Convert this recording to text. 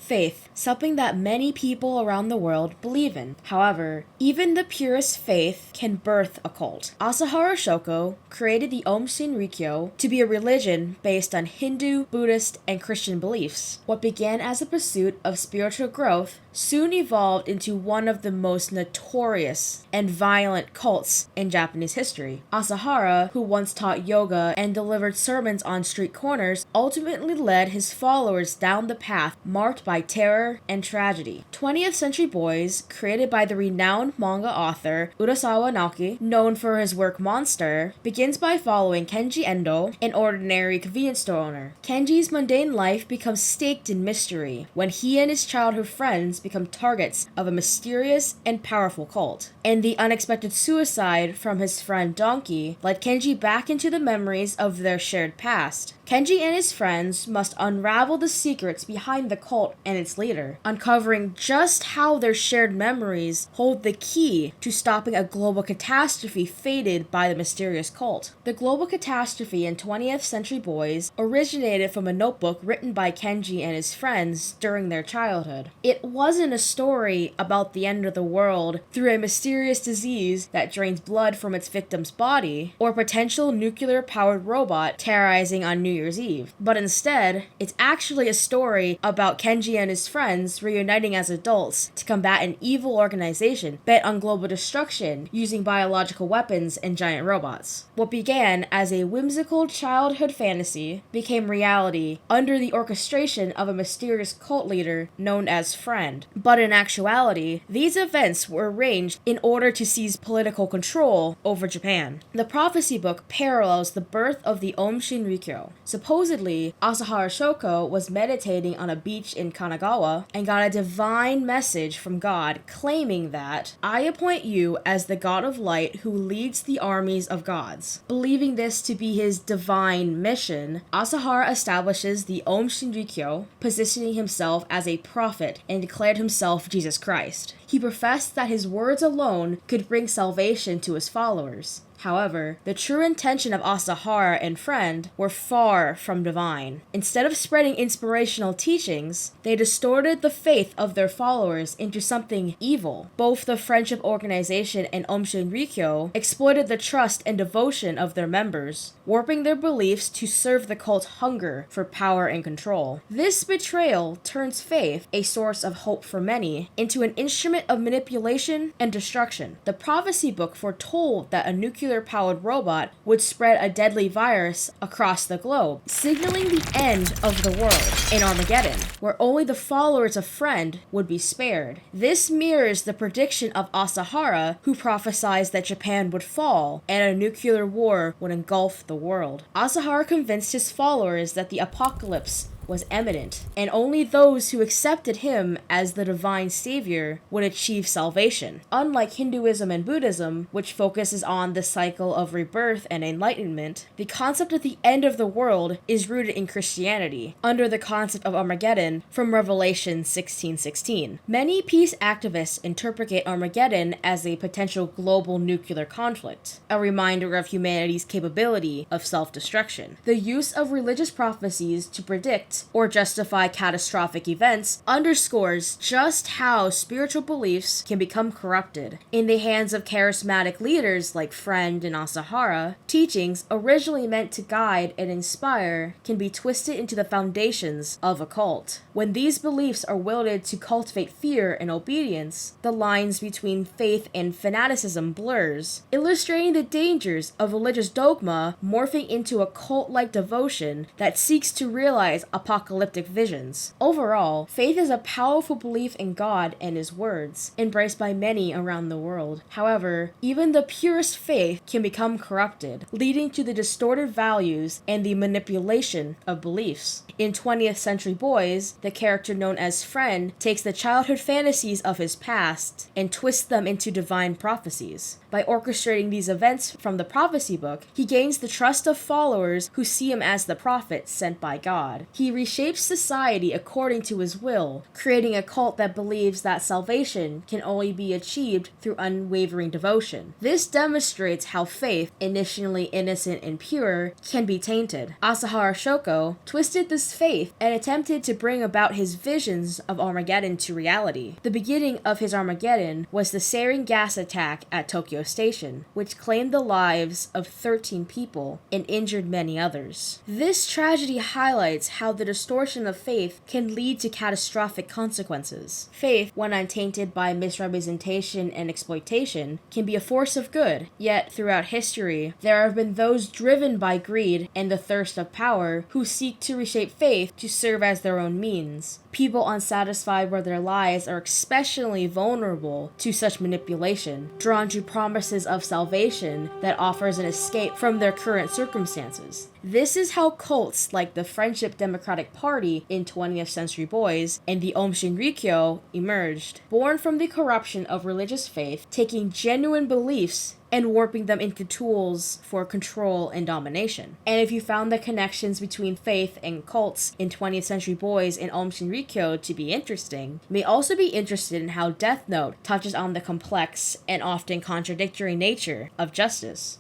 Faith, something that many people around the world believe in. However, even the purest faith can birth a cult. Asahara Shoko created the Aum Shinrikyo to be a religion based on Hindu, Buddhist, and Christian beliefs. What began as a pursuit of spiritual growth soon evolved into one of the most notorious and violent cults in Japanese history. Asahara, who once taught yoga and delivered sermons on street corners, ultimately led his followers down the path marked by terror and tragedy. 20th Century Boys, created by the renowned manga author Urasawa Naoki, known for his work Monster, begins by following Kenji Endo, an ordinary convenience store owner. Kenji's mundane life becomes staked in mystery when he and his childhood friends become targets of a mysterious and powerful cult. And the unexpected suicide from his friend Donkey led Kenji back into the memories of their shared past. Kenji and his friends must unravel the secrets behind the cult and its leader, uncovering just how their shared memories hold the key to stopping a global catastrophe fated by the mysterious cult. The global catastrophe in 20th Century Boys originated from a notebook written by Kenji and his friends during their childhood. It wasn't a story about the end of the world through a mysterious disease that drains blood from its victim's body, or a potential nuclear-powered robot terrorizing on New Year's Eve. But instead, it's actually a story about Kenji and his friends reuniting as adults to combat an evil organization bent on global destruction using biological weapons and giant robots. What began as a whimsical childhood fantasy became reality under the orchestration of a mysterious cult leader known as Friend. But in actuality, these events were arranged in order to seize political control over Japan. The prophecy book parallels the birth of the Aum Shinrikyo. Supposedly, Asahara Shoko was meditating on a beach in Kanagawa and got a divine message from God claiming that, "I appoint you as the god of light who leads the armies of gods." Believing this to be his divine mission, Asahara establishes the Aum Shinrikyo, positioning himself as a prophet and declared himself Jesus Christ. He professed that his words alone could bring salvation to his followers. However, the true intention of Asahara and Friend were far from divine. Instead of spreading inspirational teachings, they distorted the faith of their followers into something evil. Both the friendship organization and Aum Shinrikyo exploited the trust and devotion of their members, warping their beliefs to serve the cult's hunger for power and control. This betrayal turns faith, a source of hope for many, into an instrument of manipulation and destruction. The prophecy book foretold that a nuclear-powered robot would spread a deadly virus across the globe, signaling the end of the world in Armageddon, where only the followers of Friend would be spared. This mirrors the prediction of Asahara, who prophesied that Japan would fall and a nuclear war would engulf the world. Asahara convinced his followers that the apocalypse was imminent, and only those who accepted him as the divine savior would achieve salvation. Unlike Hinduism and Buddhism, which focuses on the cycle of rebirth and enlightenment, the concept of the end of the world is rooted in Christianity, under the concept of Armageddon from Revelation 16:16. Many peace activists interpret Armageddon as a potential global nuclear conflict, a reminder of humanity's capability of self-destruction. The use of religious prophecies to predict or justify catastrophic events underscores just how spiritual beliefs can become corrupted. In the hands of charismatic leaders like Friend and Asahara, teachings originally meant to guide and inspire can be twisted into the foundations of a cult. When these beliefs are wielded to cultivate fear and obedience, the lines between faith and fanaticism blurs, illustrating the dangers of religious dogma morphing into a cult-like devotion that seeks to realize apocalyptic visions. Overall, faith is a powerful belief in God and His words, embraced by many around the world. However, even the purest faith can become corrupted, leading to the distorted values and the manipulation of beliefs. In 20th Century Boys, the character known as Friend takes the childhood fantasies of his past and twists them into divine prophecies. By orchestrating these events from the prophecy book, he gains the trust of followers who see him as the prophet sent by God. He reshapes society according to his will, creating a cult that believes that salvation can only be achieved through unwavering devotion. This demonstrates how faith, initially innocent and pure, can be tainted. Asahara Shoko twisted this faith and attempted to bring about his visions of Armageddon to reality. The beginning of his Armageddon was the sarin gas attack at Tokyo Station, which claimed the lives of 13 people and injured many others. This tragedy highlights how the distortion of faith can lead to catastrophic consequences. Faith, when untainted by misrepresentation and exploitation, can be a force of good, yet throughout history, there have been those driven by greed and the thirst of power who seek to reshape faith to serve as their own means. People unsatisfied with their lives are especially vulnerable to such manipulation, drawn to promises of salvation that offers an escape from their current circumstances. This is how cults like the Friendship Democratic Party in 20th Century Boys and the Aum Shinrikyo emerged, born from the corruption of religious faith, taking genuine beliefs and warping them into tools for control and domination. And if you found the connections between faith and cults in 20th Century Boys and Aum Shinrikyo to be interesting, you may also be interested in how Death Note touches on the complex and often contradictory nature of justice.